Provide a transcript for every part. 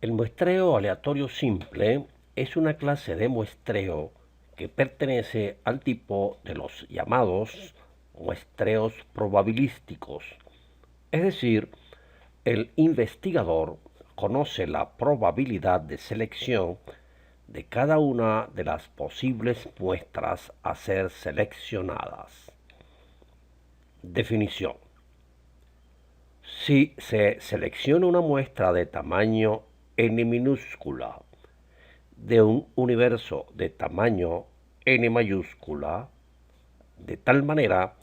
El muestreo aleatorio simple es una clase de muestreo que pertenece al tipo de los llamados muestreos probabilísticos. Es decir, el investigador conoce la probabilidad de selección de cada una de las posibles muestras a ser seleccionadas. Definición. Si se selecciona una muestra de tamaño n minúscula de un universo de tamaño n mayúscula, de tal manera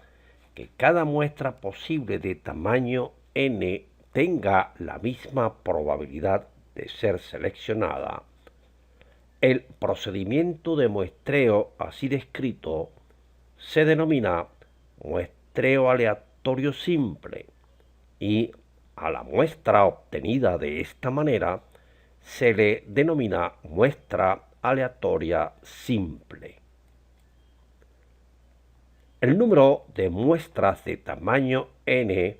que cada muestra posible de tamaño n tenga la misma probabilidad de ser seleccionada, el procedimiento de muestreo así descrito se denomina muestreo aleatorio simple y a la muestra obtenida de esta manera se le denomina muestra aleatoria simple. El número de muestras de tamaño n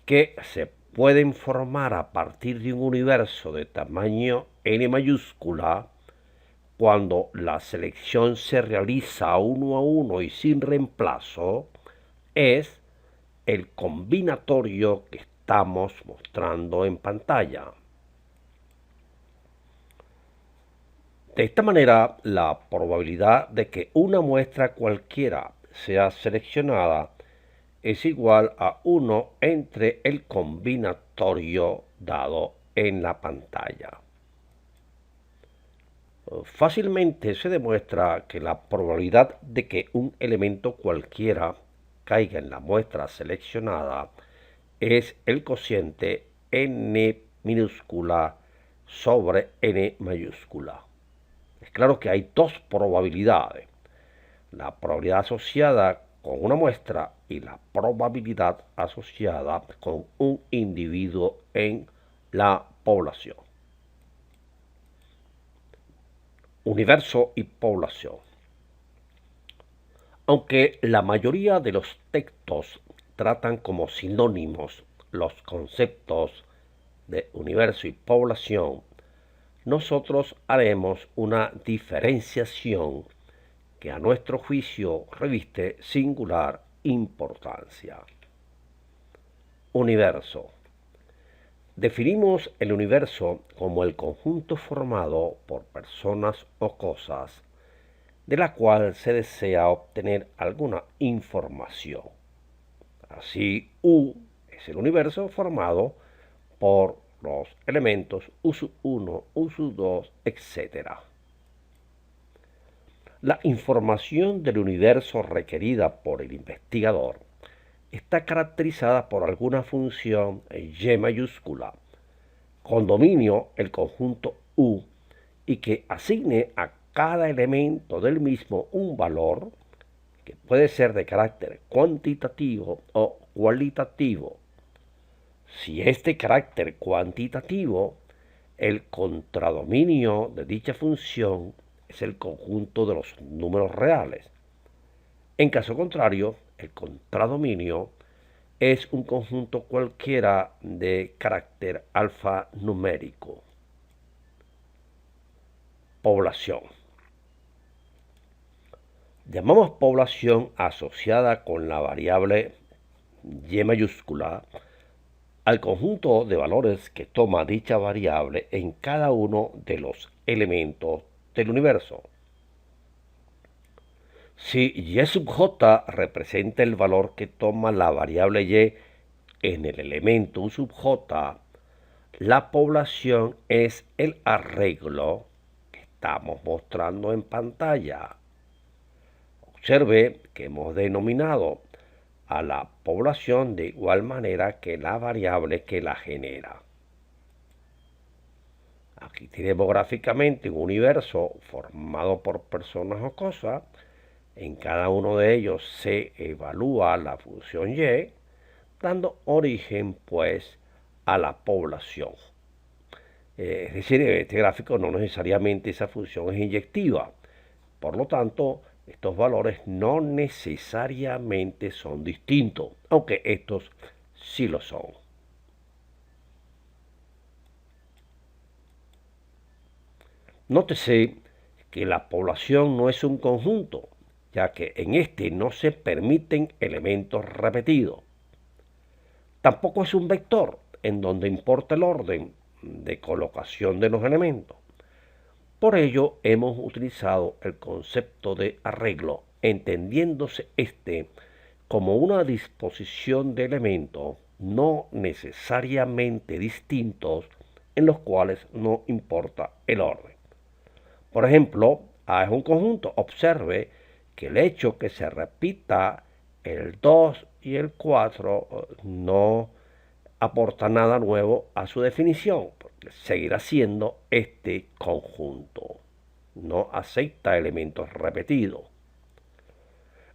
que se pueden formar a partir de un universo de tamaño n mayúscula cuando la selección se realiza uno a uno y sin reemplazo es el combinatorio que estamos mostrando en pantalla. De esta manera, la probabilidad de que una muestra cualquiera sea seleccionada es igual a 1 entre el combinatorio dado en la pantalla. Fácilmente se demuestra que la probabilidad de que un elemento cualquiera caiga en la muestra seleccionada es el cociente n minúscula sobre n mayúscula. Es claro que hay dos probabilidades, la probabilidad asociada con una muestra y la probabilidad asociada con un individuo en la población. Universo y población. Aunque la mayoría de los textos tratan como sinónimos los conceptos de universo y población, nosotros haremos una diferenciación que a nuestro juicio reviste singular importancia. Universo. Definimos el universo como el conjunto formado por personas o cosas de la cual se desea obtener alguna información. Así, U es el universo formado por los elementos U1, U2, etc. La información del universo requerida por el investigador está caracterizada por alguna función Y mayúscula, con dominio el conjunto U y que asigne a cada elemento del mismo un valor que puede ser de carácter cuantitativo o cualitativo. Si es de carácter cuantitativo, el contradominio de dicha función es el conjunto de los números reales. En caso contrario, el contradominio es un conjunto cualquiera de carácter alfanumérico. Población. Llamamos población asociada con la variable Y mayúscula al conjunto de valores que toma dicha variable en cada uno de los elementos del universo. Si Y sub j representa el valor que toma la variable Y en el elemento U sub j, la población es el arreglo que estamos mostrando en pantalla. Observe que hemos denominado a la población de igual manera que la variable que la genera. Aquí tenemos gráficamente un universo formado por personas o cosas. En cada uno de ellos se evalúa la función Y, dando origen pues a la población. Es decir, en este gráfico no necesariamente esa función es inyectiva. Por lo tanto, estos valores no necesariamente son distintos, aunque estos sí lo son. Nótese que la población no es un conjunto, ya que en este no se permiten elementos repetidos. Tampoco es un vector, en donde importa el orden de colocación de los elementos. Por ello hemos utilizado el concepto de arreglo, entendiéndose este como una disposición de elementos no necesariamente distintos en los cuales no importa el orden. Por ejemplo, A es un conjunto. Observe que el hecho que se repita el 2 y el 4 no aporta nada nuevo a su definición, porque seguirá siendo este conjunto. No acepta elementos repetidos.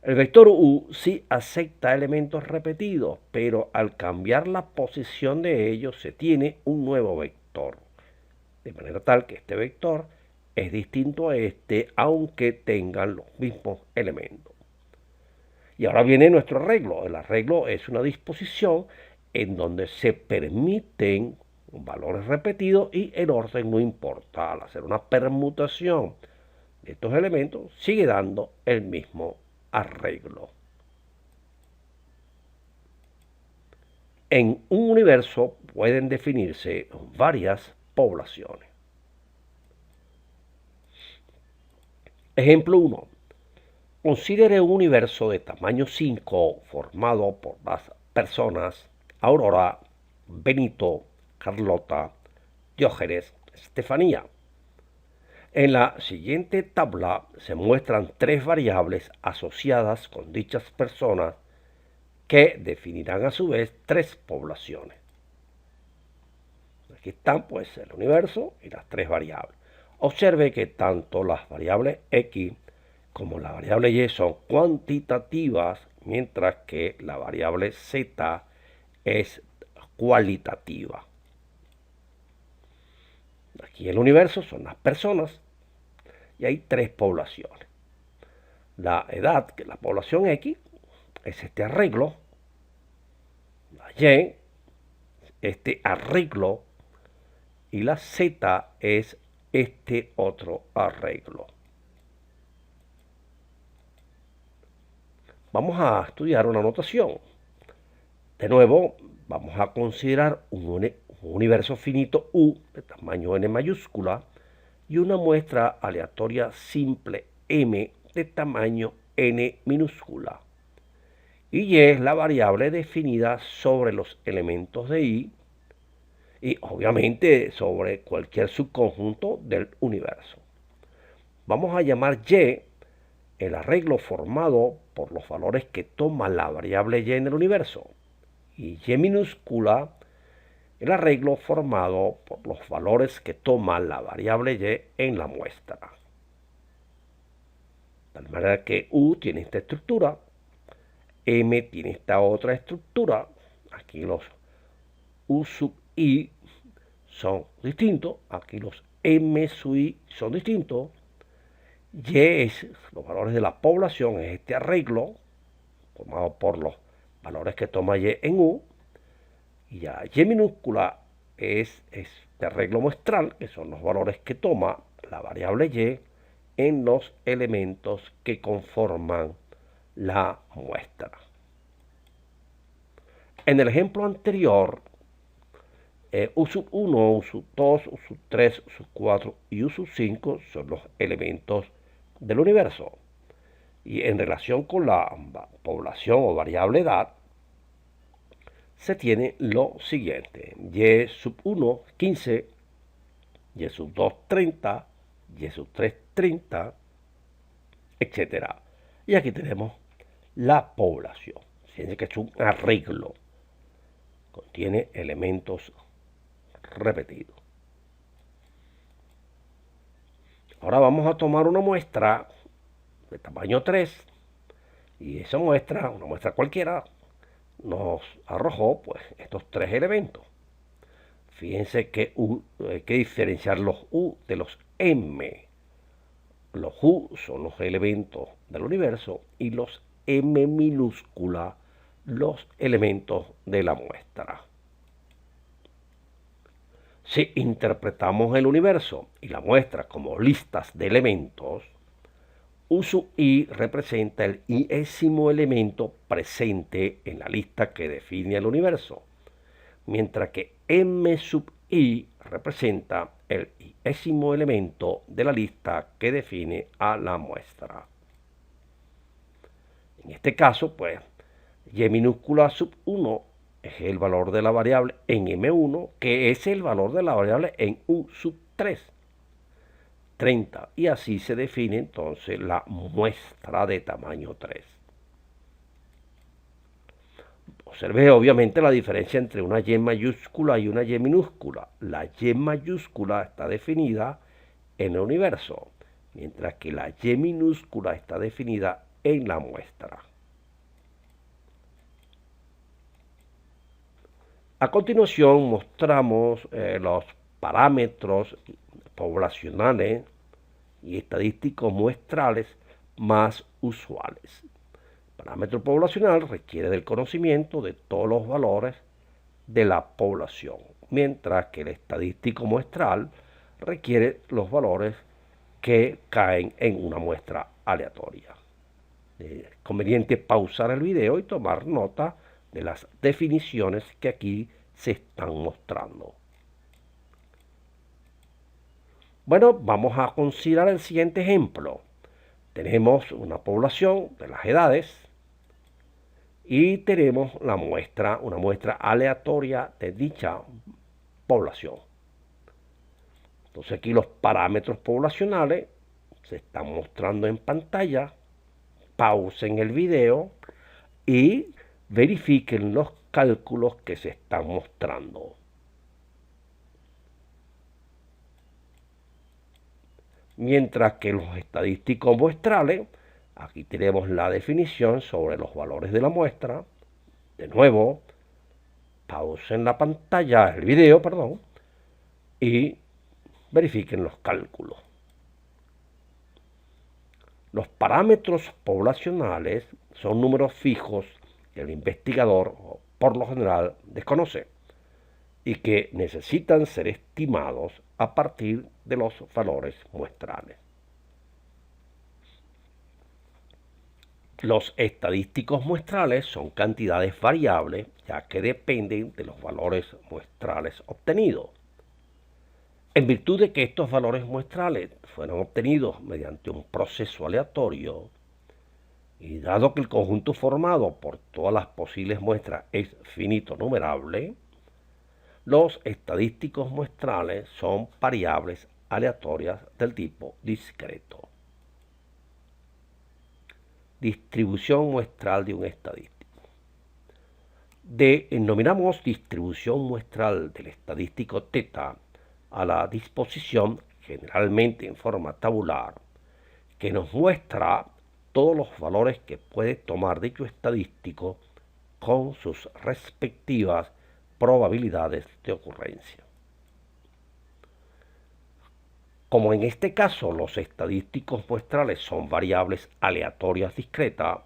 El vector U sí acepta elementos repetidos, pero al cambiar la posición de ellos se tiene un nuevo vector. De manera tal que este vector es distinto a este, aunque tengan los mismos elementos. Y ahora viene nuestro arreglo. El arreglo es una disposición en donde se permiten valores repetidos y el orden no importa. Al hacer una permutación de estos elementos, sigue dando el mismo arreglo. En un universo pueden definirse varias poblaciones. Ejemplo 1. Considere un universo de tamaño 5 formado por las personas Aurora, Benito, Carlota, Diógenes, Estefanía. En la siguiente tabla se muestran tres variables asociadas con dichas personas que definirán a su vez tres poblaciones. Aquí están pues el universo y las tres variables. Observe que tanto las variables X como la variable Y son cuantitativas, mientras que la variable Z es cualitativa. Aquí el universo son las personas y hay tres poblaciones. La edad, que es la población X, es este arreglo. La Y, este arreglo. Y la Z es este otro arreglo. Vamos a estudiar una notación. De nuevo, vamos a considerar un universo finito U de tamaño n mayúscula y una muestra aleatoria simple M de tamaño n minúscula. Y es la variable definida sobre los elementos de I y obviamente sobre cualquier subconjunto del universo. Vamos a llamar Y el arreglo formado por los valores que toma la variable Y en el universo, y Y minúscula el arreglo formado por los valores que toma la variable Y en la muestra. De manera que U tiene esta estructura, M tiene esta otra estructura, aquí los U sub I son distintos, aquí los M sub I son distintos, Y es los valores de la población, es este arreglo formado por los valores que toma Y en U, y ya Y minúscula es este arreglo muestral, que son los valores que toma la variable Y en los elementos que conforman la muestra. En el ejemplo anterior, U sub 1, U sub 2, U sub 3, U sub 4 y U sub 5 son los elementos del universo. Y en relación con la población o variable edad, se tiene lo siguiente. Y sub 1, 15, Y sub 2, 30, Y sub 3, 30, etc. Y aquí tenemos la población. Fíjense que es un arreglo. Contiene elementos repetidos. Ahora vamos a tomar una muestra de tamaño 3 y esa muestra, una muestra cualquiera, nos arrojó pues estos tres elementos. Fíjense que hay que diferenciar los U de los M. Los U son los elementos del universo y los M minúscula los elementos de la muestra. Si interpretamos el universo y la muestra como listas de elementos, U sub i representa el iésimo elemento presente en la lista que define el universo, mientras que M sub i representa el iésimo elemento de la lista que define a la muestra. En este caso, pues, y minúscula sub 1 es el valor de la variable en M1, que es el valor de la variable en U sub 3. 30, y así se define entonces la muestra de tamaño 3. Observe obviamente la diferencia entre una Y mayúscula y una Y minúscula. La Y mayúscula está definida en el universo, mientras que la Y minúscula está definida en la muestra. A continuación mostramos los parámetros poblacionales y estadísticos muestrales más usuales. El parámetro poblacional requiere del conocimiento de todos los valores de la población, mientras que el estadístico muestral requiere los valores que caen en una muestra aleatoria. Es conveniente pausar el video y tomar nota de las definiciones que aquí se están mostrando. Bueno, vamos a considerar el siguiente ejemplo. Tenemos una población de las edades y tenemos una muestra aleatoria de dicha población. Entonces aquí los parámetros poblacionales se están mostrando en pantalla. Pausen el video y verifiquen los cálculos que se están mostrando. Mientras que los estadísticos muestrales, aquí tenemos la definición sobre los valores de la muestra. De nuevo, pausen la pantalla, el video, perdón, y verifiquen los cálculos. Los parámetros poblacionales son números fijos que el investigador, por lo general, desconoce y que necesitan ser estimados a partir de los valores muestrales. Los estadísticos muestrales son cantidades variables, ya que dependen de los valores muestrales obtenidos. En virtud de que estos valores muestrales fueron obtenidos mediante un proceso aleatorio, y dado que el conjunto formado por todas las posibles muestras es finito numerable, los estadísticos muestrales son variables aleatorias del tipo discreto. Distribución muestral de un estadístico. Denominamos distribución muestral del estadístico θ a la disposición, generalmente en forma tabular, que nos muestra todos los valores que puede tomar dicho estadístico con sus respectivas probabilidades de ocurrencia. Como en este caso los estadísticos muestrales son variables aleatorias discretas,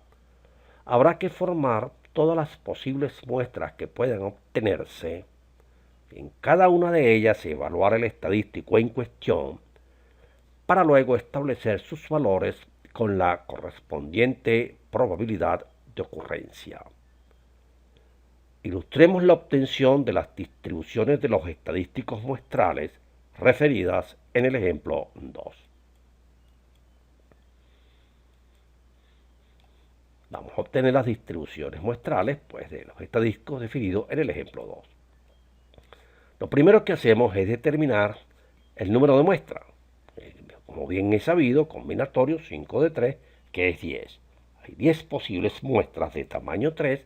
habrá que formar todas las posibles muestras que puedan obtenerse. En cada una de ellas evaluar el estadístico en cuestión para luego establecer sus valores con la correspondiente probabilidad de ocurrencia. Ilustremos la obtención de las distribuciones de los estadísticos muestrales referidas en el ejemplo 2. Vamos a obtener las distribuciones muestrales de los estadísticos definidos en el ejemplo 2. Lo primero que hacemos es determinar el número de muestras. Como bien es sabido, combinatorio 5 de 3, que es 10. Hay 10 posibles muestras de tamaño 3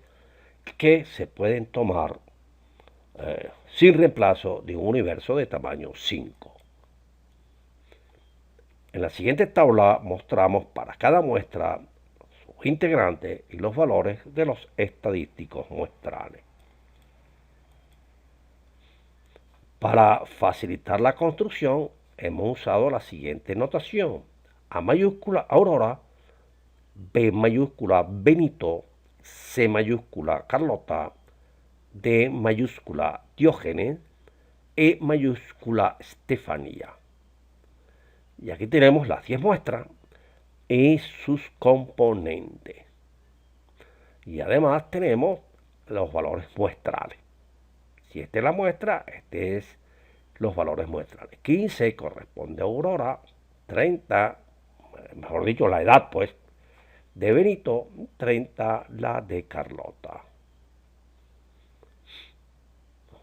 que se pueden tomar sin reemplazo de un universo de tamaño 5. En la siguiente tabla mostramos para cada muestra sus integrantes y los valores de los estadísticos muestrales. Para facilitar la construcción hemos usado la siguiente notación: A mayúscula Aurora, B mayúscula Benito, C mayúscula Carlota, D mayúscula Diógenes, E mayúscula Estefanía. Y aquí tenemos las 10 muestras y sus componentes. Y además tenemos los valores muestrales. Si esta es la muestra, este es los valores muestrales. 15 corresponde a Aurora, 30, mejor dicho, la edad pues, de Benito, 30 la de Carlota.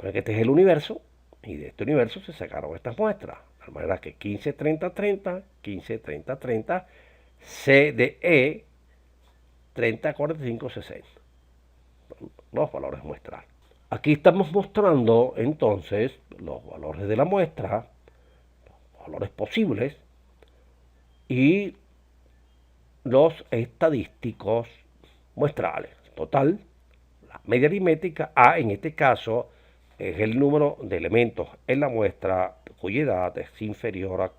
Que este es el universo, y de este universo se sacaron estas muestras. De manera que 15, 30, 30, 15, 30, 30, C de E, 30, 45, 60. Los valores muestrales. Aquí estamos mostrando entonces los valores de la muestra, los valores posibles y los estadísticos muestrales. Total, la media aritmética A en este caso es el número de elementos en la muestra cuya edad es inferior a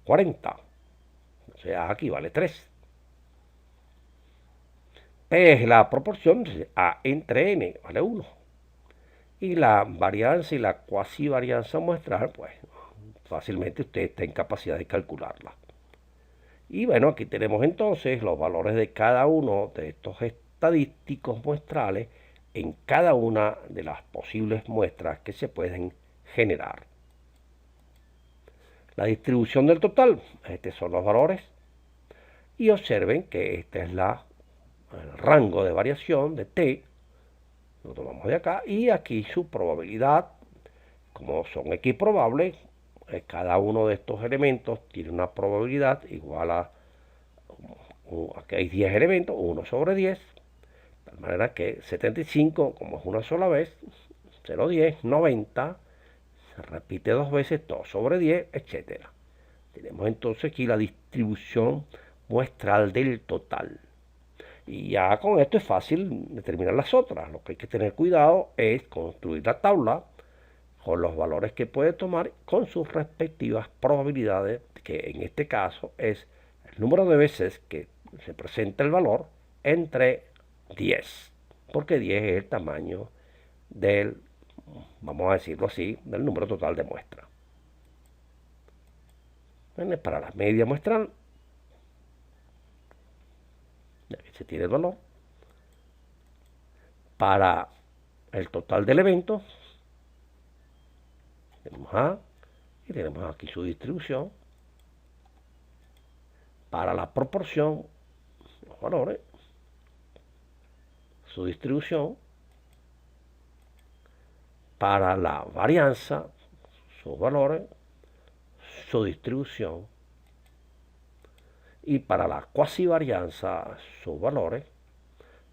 40. O sea, aquí vale 3. P es la proporción A entre N, vale 1. Y la varianza y la cuasi varianza muestral, pues fácilmente usted está en capacidad de calcularla. Y bueno, aquí tenemos entonces los valores de cada uno de estos estadísticos muestrales en cada una de las posibles muestras que se pueden generar. La distribución del total, estos son los valores. Y observen que este es el rango de variación de t, lo tomamos de acá, y aquí su probabilidad, como son x probables, cada uno de estos elementos tiene una probabilidad igual a, aquí hay 10 elementos, 1 sobre 10, de tal manera que 75, como es una sola vez, 0,10, 90, se repite 2 veces, 2 sobre 10, etc. Tenemos entonces aquí la distribución muestral del total. Y ya con esto es fácil determinar las otras. Lo que hay que tener cuidado es construir la tabla con los valores que puede tomar con sus respectivas probabilidades, que en este caso es el número de veces que se presenta el valor entre 10, porque 10 es el tamaño del, vamos a decirlo así, del número total de muestras. Para la media muestral, aquí se tiene el valor. Para el total del evento, tenemos A y tenemos aquí su distribución. Para la proporción, los valores, su distribución. Para la varianza, sus valores, su distribución. Y para la cuasi varianza, sus valores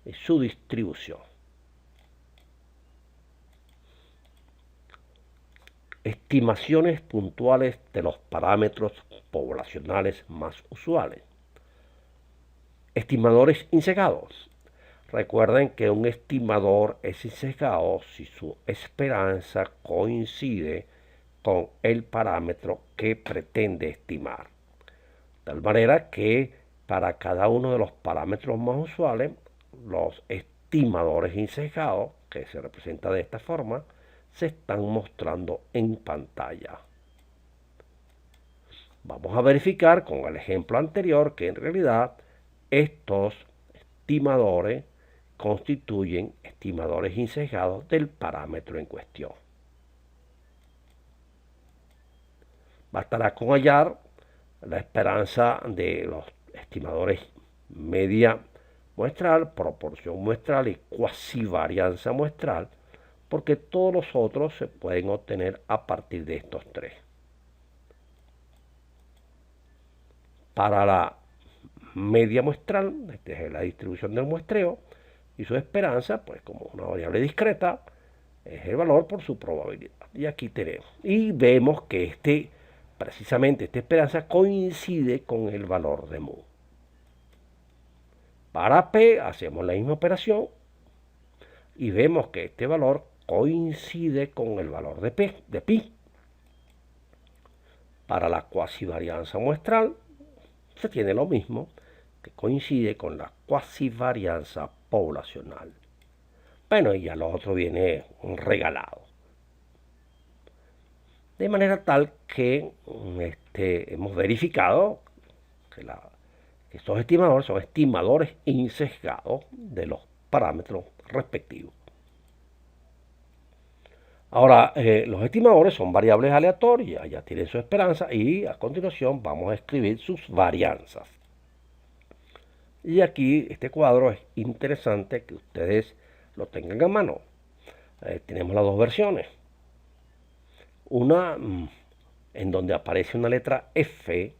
y su distribución. Estimaciones puntuales de los parámetros poblacionales más usuales. Estimadores insesgados. Recuerden que un estimador es insesgado si su esperanza coincide con el parámetro que pretende estimar. De tal manera que para cada uno de los parámetros más usuales, los estimadores insesgados, que se representa de esta forma, se están mostrando en pantalla. Vamos a verificar con el ejemplo anterior que en realidad estos estimadores constituyen estimadores insesgados del parámetro en cuestión. Bastará con hallar la esperanza de los estimadores media muestral, proporción muestral y cuasi varianza muestral, porque todos los otros se pueden obtener a partir de estos tres. Para la media muestral, esta es la distribución del muestreo, y su esperanza, pues como una variable discreta, es el valor por su probabilidad. Y aquí tenemos. Y vemos que precisamente esta esperanza coincide con el valor de mu. Para P hacemos la misma operación y vemos que este valor coincide con el valor de pi. Para la cuasi varianza muestral se tiene lo mismo, que coincide con la cuasi varianza poblacional. Bueno, y ya lo otro viene regalado. de manera tal que hemos verificado que, que estos estimadores son estimadores insesgados de los parámetros respectivos. Ahora, los estimadores son variables aleatorias, ya tienen su esperanza y a continuación vamos a escribir sus varianzas. Y aquí este cuadro es interesante que ustedes lo tengan a mano. Tenemos las dos versiones. Una en donde aparece una letra F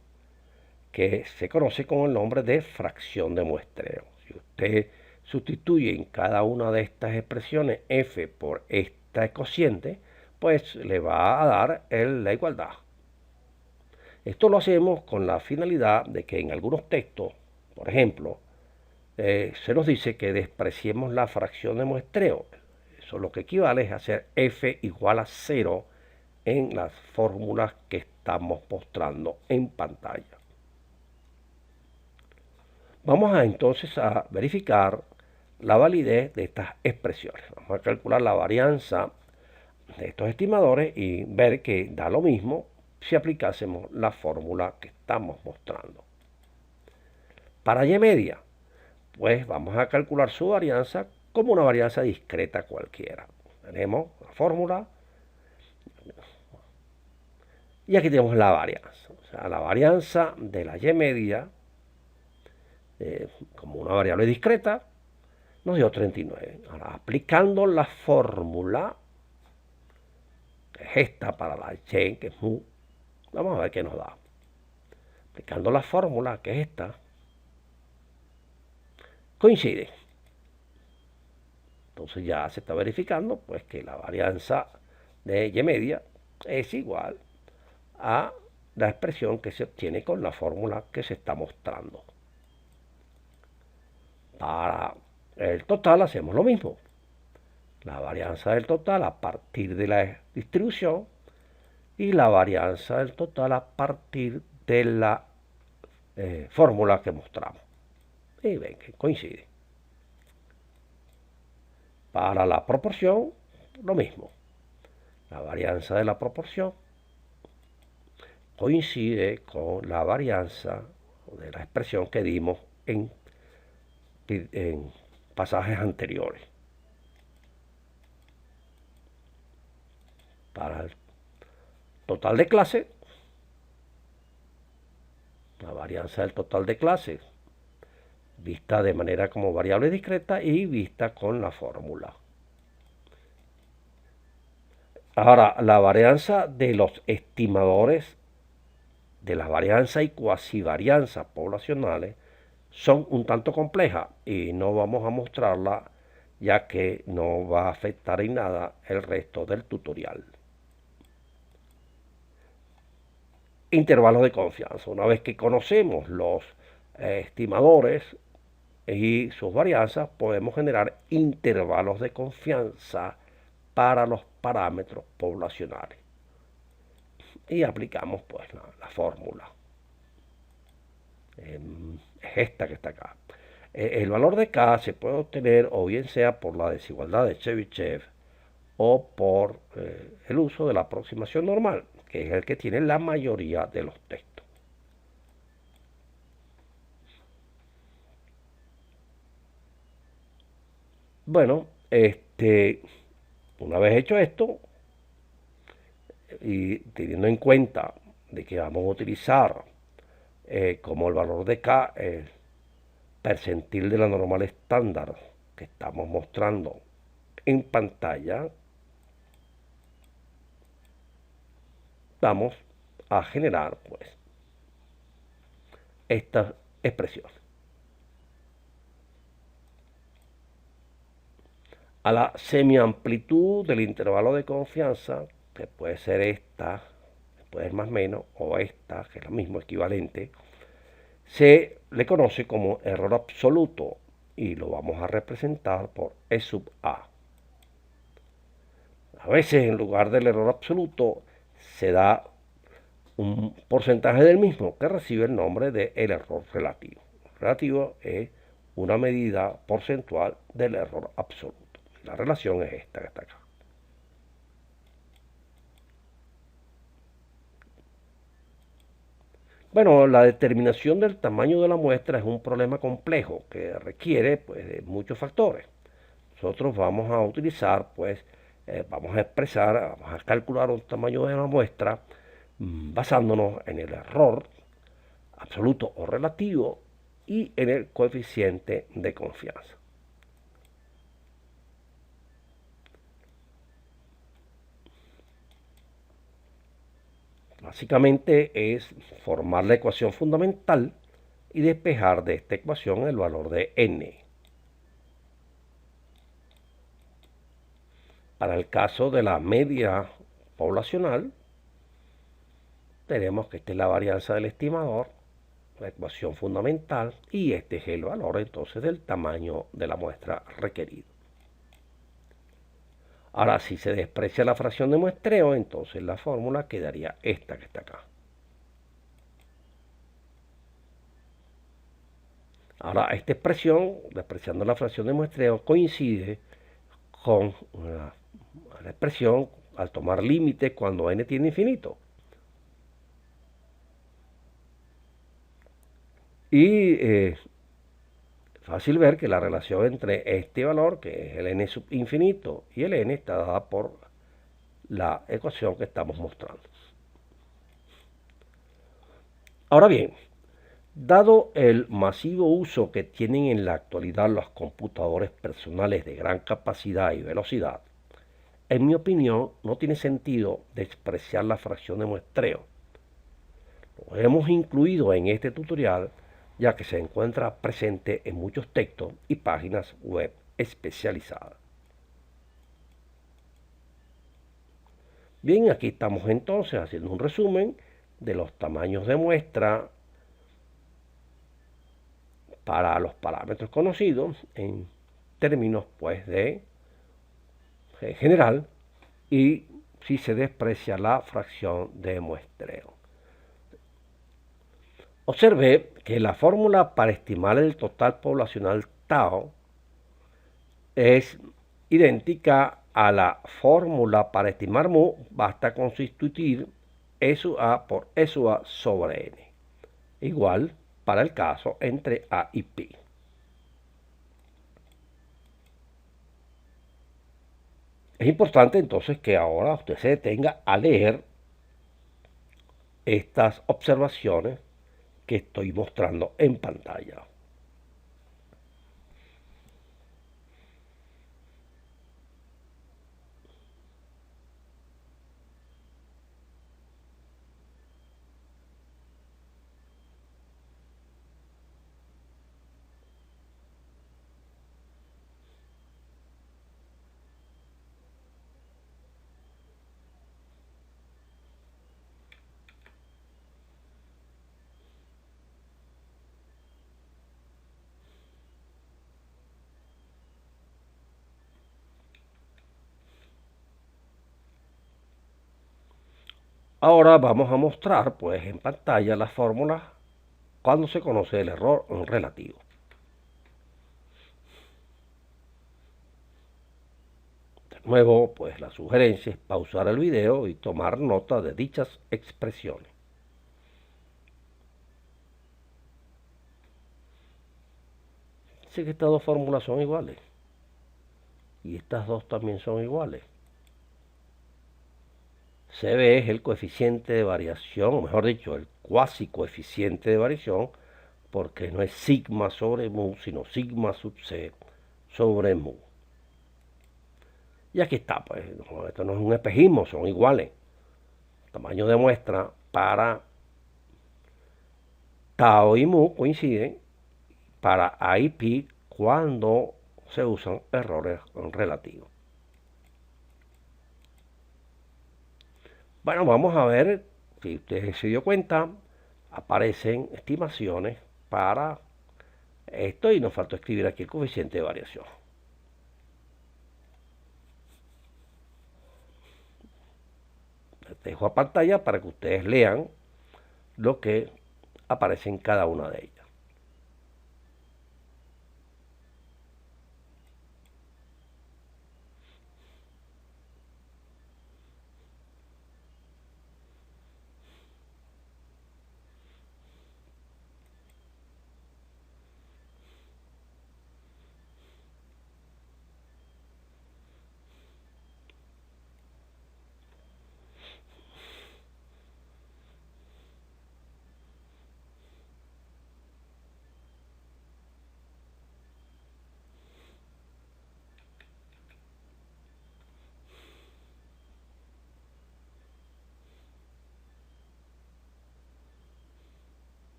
que se conoce con el nombre de fracción de muestreo. Si usted sustituye en cada una de estas expresiones F por esta cociente, pues le va a dar la igualdad. Esto lo hacemos con la finalidad de que en algunos textos, por ejemplo, se nos dice que despreciemos la fracción de muestreo. Eso lo que equivale es hacer F igual a 0 en las fórmulas que estamos mostrando en pantalla. Vamos entonces a verificar la validez de estas expresiones. Vamos a calcular la varianza de estos estimadores y ver que da lo mismo si aplicásemos la fórmula que estamos mostrando. Para Y media, pues vamos a calcular su varianza como una varianza discreta cualquiera. Tenemos la fórmula y aquí tenemos la varianza. O sea, la varianza de la Y media como una variable discreta nos dio 39. Ahora, aplicando la fórmula, que es esta para la Y, que es mu, vamos a ver qué nos da. Aplicando la fórmula, que es esta, coincide. Entonces ya se está verificando pues que la varianza de Y media es igual a la expresión que se obtiene con la fórmula que se está mostrando. Para el total hacemos lo mismo. La varianza del total a partir de la distribución y la varianza del total a partir de la fórmula que mostramos. Y ven que coincide. Para la proporción, lo mismo. La varianza de la proporción coincide con la varianza de la expresión que dimos en pasajes anteriores. Para el total de clase, la varianza del total de clase vista de manera como variable discreta y vista con la fórmula. Ahora, la varianza de los estimadores de la varianza y cuasivarianza poblacionales son un tanto complejas y no vamos a mostrarla ya que no va a afectar en nada el resto del tutorial. Intervalos de confianza. Una vez que conocemos los estimadores y sus varianzas, podemos generar intervalos de confianza para los parámetros poblacionales. Y aplicamos pues la fórmula. Es esta que está acá. El valor de K se puede obtener o bien sea por la desigualdad de Chebyshev o por el uso de la aproximación normal, que es el que tiene la mayoría de los textos. Bueno, una vez hecho esto y teniendo en cuenta de que vamos a utilizar como el valor de K el percentil de la normal estándar que estamos mostrando en pantalla, vamos a generar pues estas expresiones. A la semiamplitud del intervalo de confianza, que puede ser esta, puede ser más o menos, o esta, que es lo mismo, equivalente, se le conoce como error absoluto y lo vamos a representar por E sub A. A veces en lugar del error absoluto se da un porcentaje del mismo que recibe el nombre de el error relativo. El relativo es una medida porcentual del error absoluto. La relación es esta que está acá. Bueno, la determinación del tamaño de la muestra es un problema complejo que requiere pues, de muchos factores. Nosotros vamos a utilizar, pues, vamos a expresar, vamos a calcular un tamaño de la muestra basándonos en el error absoluto o relativo y en el coeficiente de confianza. Básicamente es formar la ecuación fundamental y despejar de esta ecuación el valor de n. Para el caso de la media poblacional, tenemos que esta es la varianza del estimador, la ecuación fundamental, y este es el valor entonces del tamaño de la muestra requerido. Ahora, si se desprecia la fracción de muestreo, entonces la fórmula quedaría esta que está acá. Ahora, esta expresión, despreciando la fracción de muestreo, coincide con la expresión al tomar límite cuando n tiene infinito. Y fácil ver que la relación entre este valor, que es el n sub infinito, y el n está dada por la ecuación que estamos mostrando. Ahora bien, dado el masivo uso que tienen en la actualidad los computadores personales de gran capacidad y velocidad, en mi opinión no tiene sentido despreciar la fracción de muestreo. Lo hemos incluido en este tutorial ya que se encuentra presente en muchos textos y páginas web especializadas. Bien, aquí estamos entonces haciendo un resumen de los tamaños de muestra para los parámetros conocidos en términos pues de general y si se desprecia la fracción de muestreo. Observe que la fórmula para estimar el total poblacional tau es idéntica a la fórmula para estimar mu, basta con sustituir E sub A por E sub A sobre N. Igual para el caso entre A y Pi. Es importante entonces que ahora usted se detenga a leer estas observaciones que estoy mostrando en pantalla. Ahora vamos a mostrar pues en pantalla las fórmulas cuando se conoce el error relativo. De nuevo, pues la sugerencia es pausar el video y tomar nota de dichas expresiones. Dice que estas dos fórmulas son iguales y estas dos también son iguales. CB es el coeficiente de variación, o mejor dicho, el cuasi coeficiente de variación, porque no es sigma sobre mu, sino sigma sub c sobre mu. Y aquí está, pues, esto no es un espejismo, son iguales. Tamaño de muestra para tau y mu coinciden para A y pi cuando se usan errores relativos. Bueno, vamos a ver, si usted se dio cuenta, aparecen estimaciones para esto y nos faltó escribir aquí el coeficiente de variación. Les dejo a pantalla para que ustedes lean lo que aparece en cada una de ellas.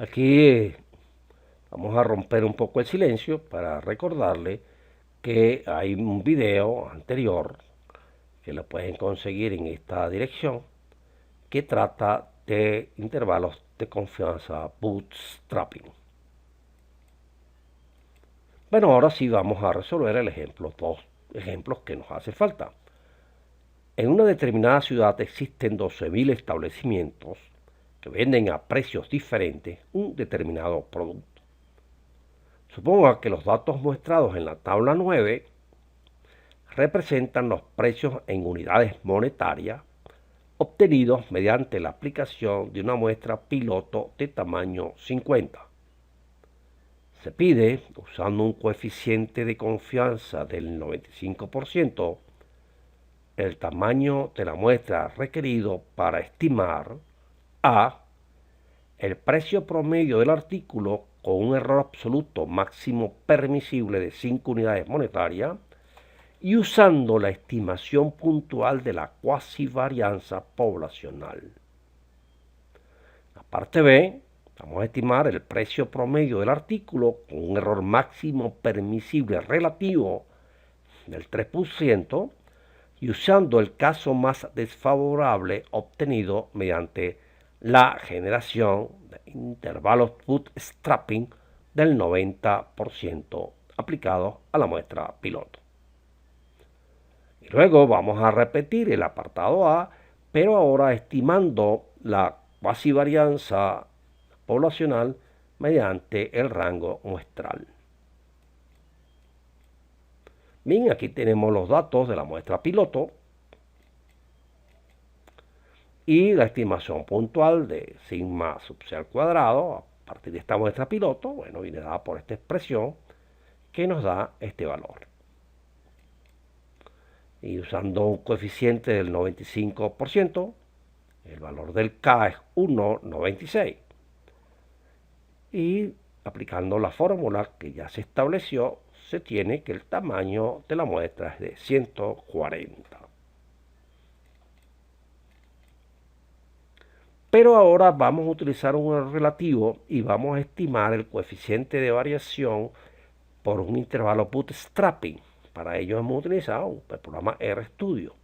Aquí vamos a romper un poco el silencio para recordarle que hay un video anterior que lo pueden conseguir en esta dirección que trata de intervalos de confianza bootstrapping. Bueno, ahora sí vamos a resolver el ejemplo, dos ejemplos que nos hace falta. En una determinada ciudad existen 12.000 establecimientos que venden a precios diferentes un determinado producto. Suponga que los datos muestrados en la tabla 9 representan los precios en unidades monetarias obtenidos mediante la aplicación de una muestra piloto de tamaño 50. Se pide, usando un coeficiente de confianza del 95%, el tamaño de la muestra requerido para estimar a. El precio promedio del artículo con un error absoluto máximo permisible de 5 unidades monetarias y usando la estimación puntual de la cuasivarianza poblacional. La parte B, vamos a estimar el precio promedio del artículo con un error máximo permisible relativo del 3% y usando el caso más desfavorable obtenido mediante la generación de intervalos bootstrapping del 90% aplicados a la muestra piloto. Y luego vamos a repetir el apartado A, pero ahora estimando la cuasivarianza poblacional mediante el rango muestral. Bien, aquí tenemos los datos de la muestra piloto y la estimación puntual de sigma sub c al cuadrado a partir de esta muestra piloto, bueno, viene dada por esta expresión que nos da este valor. Y usando un coeficiente del 95%, el valor del K es 1,96. Y aplicando la fórmula que ya se estableció, se tiene que el tamaño de la muestra es de 140. Pero ahora vamos a utilizar un error relativo y vamos a estimar el coeficiente de variación por un intervalo bootstrapping. Para ello hemos utilizado el programa RStudio,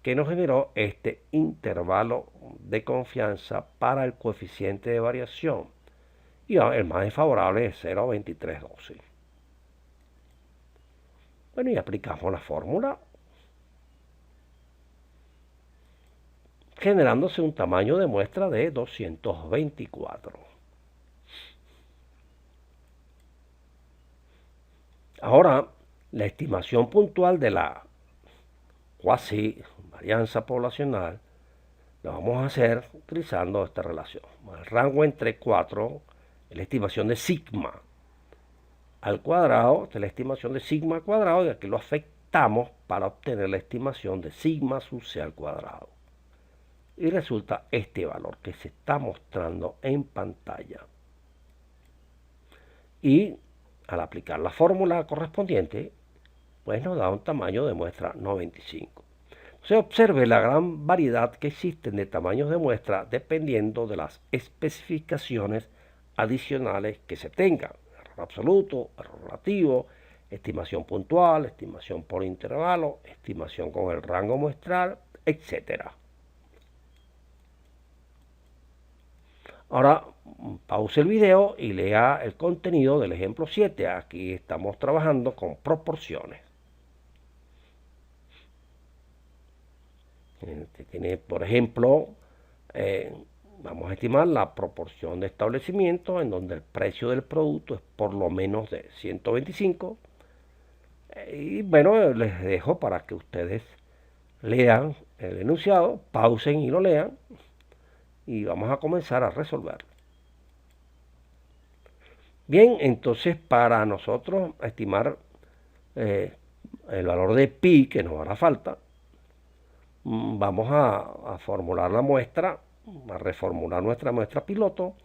que nos generó este intervalo de confianza para el coeficiente de variación. Y el más desfavorable es 0,2312. Bueno, y aplicamos la fórmula, generándose un tamaño de muestra de 224. Ahora, la estimación puntual de la cuasi varianza poblacional lo vamos a hacer utilizando esta relación. El rango entre 4 es la estimación de sigma al cuadrado, de la estimación de sigma al cuadrado, y aquí lo afectamos para obtener la estimación de sigma sub c al cuadrado. Y resulta este valor que se está mostrando en pantalla. Y al aplicar la fórmula correspondiente, pues nos da un tamaño de muestra 95. Se observe la gran variedad que existen de tamaños de muestra dependiendo de las especificaciones adicionales que se tengan. Error absoluto, error relativo, estimación puntual, estimación por intervalo, estimación con el rango muestral, etc. Ahora pause el video y lea el contenido del ejemplo 7. Aquí estamos trabajando con proporciones. Tiene, por ejemplo, vamos a estimar la proporción de establecimientos en donde el precio del producto es por lo menos de 125. Y bueno, les dejo para que ustedes lean el enunciado, pausen y lo lean. Y vamos a comenzar a resolverlo. Bien, entonces para nosotros estimar el valor de pi que nos hará falta, vamos a formular la muestra, a reformular nuestra muestra piloto,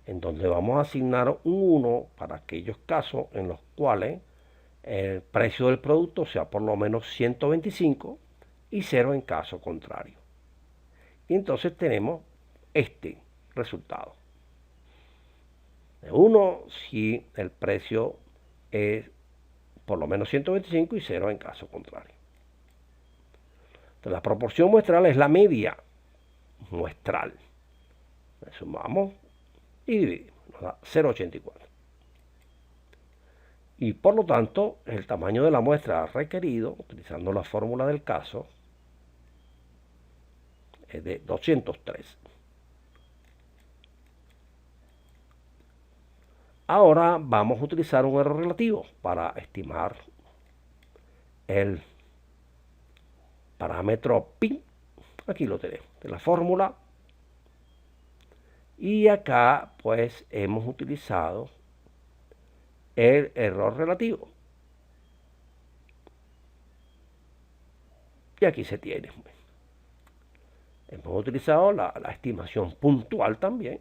en donde vamos a asignar un 1 para aquellos casos en los cuales el precio del producto sea por lo menos 125 y 0 en caso contrario. Y entonces tenemos este resultado. de 1 si el precio es por lo menos 125 y 0 en caso contrario. Entonces, la proporción muestral es la media muestral. Le sumamos y dividimos, nos da 0,84. Y por lo tanto, el tamaño de la muestra requerido, utilizando la fórmula del caso, es de 203. Ahora vamos a utilizar un error relativo para estimar el parámetro pi. Aquí lo tenemos, de la fórmula. Y acá pues hemos utilizado el error relativo. Y aquí se tiene. Hemos utilizado la estimación puntual también.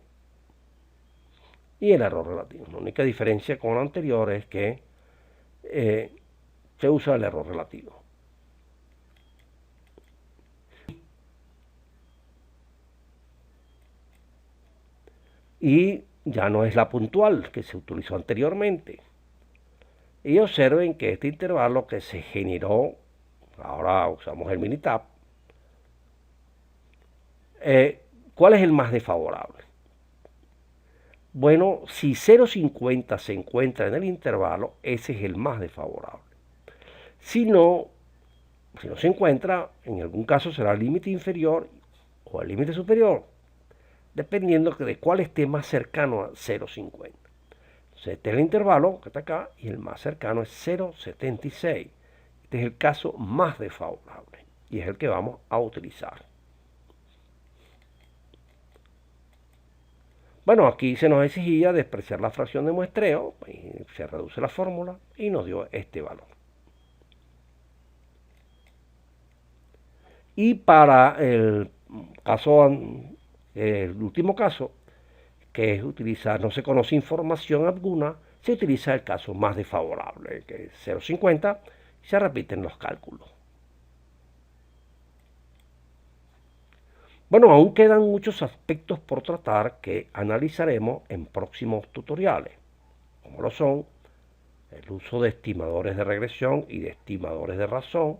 Y el error relativo. La única diferencia con lo anterior es que se usa el error relativo. Y ya no es la puntual que se utilizó anteriormente. Y observen que este intervalo que se generó, ahora usamos el Minitab, ¿cuál es el más desfavorable? Bueno, si 0,50 se encuentra en el intervalo, ese es el más desfavorable. Si no se encuentra, en algún caso será el límite inferior o el límite superior, dependiendo de cuál esté más cercano a 0,50. Entonces, este es el intervalo que está acá y el más cercano es 0,76. Este es el caso más desfavorable y es el que vamos a utilizar. Bueno, aquí se nos exigía despreciar la fracción de muestreo, y se reduce la fórmula y nos dio este valor. Y para el caso, el último caso, que es utilizar, no se conoce información alguna, se utiliza el caso más desfavorable, que es 0,50, y se repiten los cálculos. Bueno, aún quedan muchos aspectos por tratar que analizaremos en próximos tutoriales, como lo son el uso de estimadores de regresión y de estimadores de razón,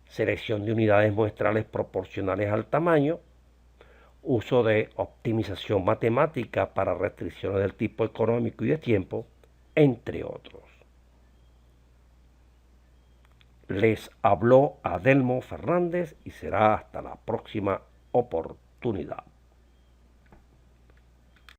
selección de unidades muestrales proporcionales al tamaño, uso de optimización matemática para restricciones del tipo económico y de tiempo, entre otros. Les habló Adelmo Fernández y será hasta la próxima oportunidad.